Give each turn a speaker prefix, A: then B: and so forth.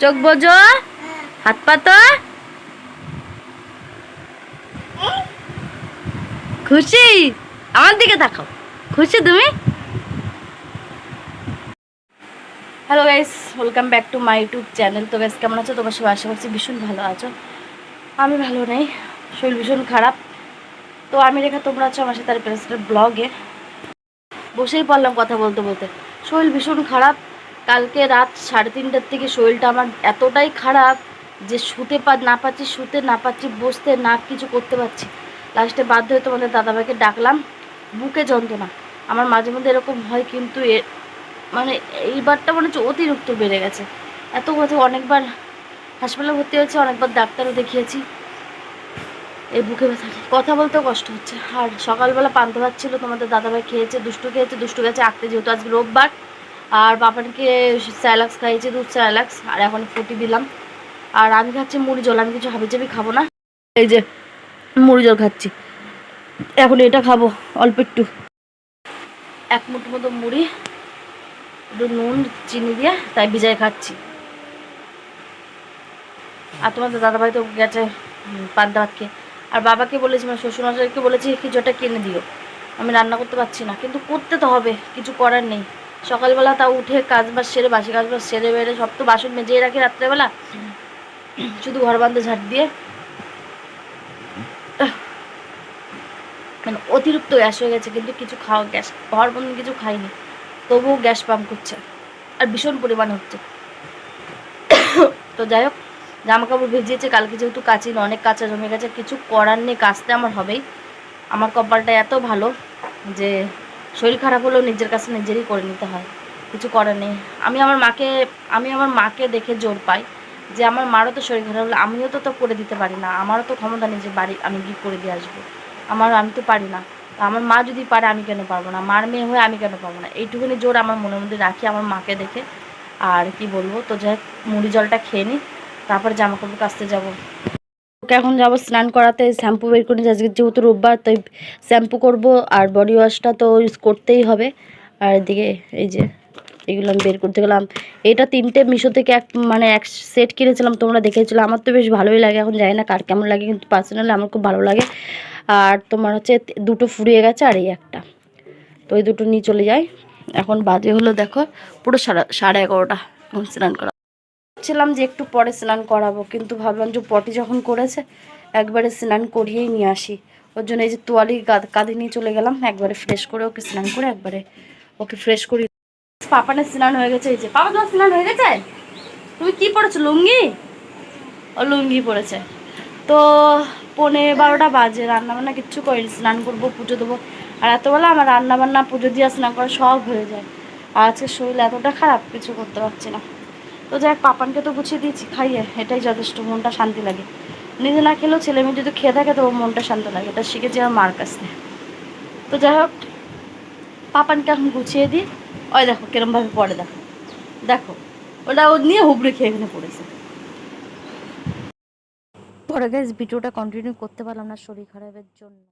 A: চোখ বোঝো, হাত পাতো। খুশি? আমার দিকে তাকাও। খুশি তুমি? Hello guys, welcome back to my YouTube channel. তো গাইস, কেমন আছো? তোমার সবাই আশা করছি ভীষণ ভালো আছো। আমি ভালো নেই, শরীর ভীষণ খারাপ। তো আমি রেখা, তোমরা আছো আমার সাথে আর প্রেসেন্টের ব্লগে। বসেই পড়লাম কথা বলতে বলতে। শরীর ভীষণ খারাপ। কালকে রাত 3:30টার থেকে শরীরটা আমার এতটাই খারাপ যে না পাচ্ছি, শুতে না পাচ্ছি, বসতে না, কিছু করতে পারছি। লাস্টে বাধ্য হয়ে তোমাদের দাদাভাইকে ডাকলাম। বুকে যন্ত্রণা আমার মাঝে মধ্যে এরকম হয়, কিন্তু মানে এইবারটা মনে হচ্ছে অতিরিক্ত বেড়ে গেছে। এত কথা, অনেকবার হাসপাতালে ভর্তি হয়েছে, অনেকবার ডাক্তারও দেখিয়েছি। এই বুকে ব্যথা, কথা বলতেও কষ্ট হচ্ছে। আর সকালবেলা পান্তা ভাত ছিল, তোমাদের দাদাভাই খেয়েছে, দুষ্টু গেছে আঁকতে, যেহেতু আজকে রোববার। আর বাবাকে স্যালাক্স খাইয়েছে, দুধ স্যালাক্স, আর এখন ফুটি দিলাম। আর আমি খাচ্ছি মুড়ি জল, আমি কিছু হাবিজাবি খাবো না। এই যে মুড়ি জল খাচ্ছি, এখন এটা খাবো অল্প একটু, এক মুঠো মতো মুড়ি, একটু নুন চিনি দিয়ে তাই ভিজাই খাচ্ছি। আর তোমাদের দাদাভাই তো গেছে পান্তা ভাত খেয়ে। আর বাবাকে বলেছি, মানে শ্বশুরমশাইকে বলেছি কিছুটা কিনে দিও, আমি রান্না করতে পারছি না, কিন্তু করতে তো হবে, কিছু করার নেই। সকালবেলা তা উঠে কাজবাজ সেরে, বাসি কাজবাজ সেরে বেড়ে সব তো বাসন মেজেই রাখি রাত্রেবেলা, শুধু ঘর বান্ধে ঝাড় দিয়ে। মানে অতিরিক্ত গ্যাস হয়ে গেছে, কিন্তু কিছু গ্যাস হওয়ার মতন কিছু খাইনি, তবুও গ্যাস পাম্প করছে আর ভীষণ পরিমাণে হচ্ছে। তো যাই হোক, জামা কাপড় ভিজিয়েছে, কালকে যেহেতু কাচিনি, অনেক কাঁচা জমে গেছে, কিছু করার নেই, কাচতে আমার হবেই। আমার কপালটা এত ভালো যে শরীর খারাপ হলেও নিজের কাছে নিজেরই করে নিতে হয়, কিছু করার নেই। আমি আমার মাকে দেখে জোর পাই যে আমার মারও তো শরীর খারাপ হলে আমিও তো করে দিতে পারি না, আমারও তো ক্ষমতা নেই যে বাড়ি আমি গিয়ে করে দিয়ে আসবো। আমি তো পারি না, আমার মা যদি পারে আমি কেন পারবো না, মার মেয়ে হয়ে আমি কেন পারবো না, এইটুকুনি জোর আমার মনের মধ্যে রাখি আমার মাকে দেখে। আর কি বলবো, তো যাই মুড়ি জলটা খেয়ে নিই, তারপর জামা কাপড় কাচতে যাবো। ওকে এখন যাবো স্নান করাতে, শ্যাম্পু বের করে আজকে যেহেতু রোববার, তাই শ্যাম্পু করব, আর বডি ওয়াশটা তো ইউজ করতেই হবে। আর এদিকে এই যে এগুলো আমি বের করতে গেলাম। এটা 3টে মিশো থেকে এক সেট কিনেছিলাম, তোমরা দেখেছিলো, আমার তো বেশ ভালোই লাগে। এখন জানি না কার কেমন লাগে, কিন্তু পার্সোনালি আমার খুব ভালো লাগে। আর তোমার হচ্ছে 2টো ফুরিয়ে গেছে, আর এই একটা, তো এই 2টো নিয়ে চলে যাই। এখন বাজে হলো দেখো পুরো 11:30, এখন স্নান করা ছিলাম যে একটু পরে স্নান করাবো, কিন্তু ভাবলাম যে পটি যখন করেছে একবারে স্নান করিয়েই নিয়ে আসি। ওর জন্য এই যে তোয়ালি কাঁধে নিয়ে চলে গেলাম, একবারে ফ্রেশ করে ওকে স্নান করে একবারে ওকে ফ্রেশ করি। পাপানের স্নান হয়ে গেছে, এই যে পাপা তোমার স্নান হয়ে গেছে। তুমি কি পরেছো, লুঙ্গি? ও লুঙ্গি পরেছে। তো 11:30 বাজে, রান্নাবান্না কিচ্ছু করিনি, স্নান করবো, পুজো দেবো। আর এতবেলা আমার রান্নাবান্না, পুজো দিয়ে স্নান করা সব হয়ে যায়। আর আজকে শরীর এতটা খারাপ, কিছু করতে পারছি না। তো যাই হোক, পাপানকে তো গুছিয়ে দিয়েছি খাইয়ে, এটাই যথেষ্ট, মনটা শান্তি লাগে। নিজে না খেলেও ছেলে মেয়ে যদি খেয়ে থাকে তো মনটা শান্ত লাগে, এটা শিখেছি আমার মার কাছ থেকে। তো যাই হোক, পাপানকে এখন গুছিয়ে দিই। ওই দেখো কিরমভাবে পড়ে, দেখো দেখো, ওটা ও নিয়ে হুবড়ে খেয়ে এখানে পড়েছে। পরে গাইস ভিডিওটা কন্টিনিউ করতে পারলাম না শরীর খারাপের জন্য।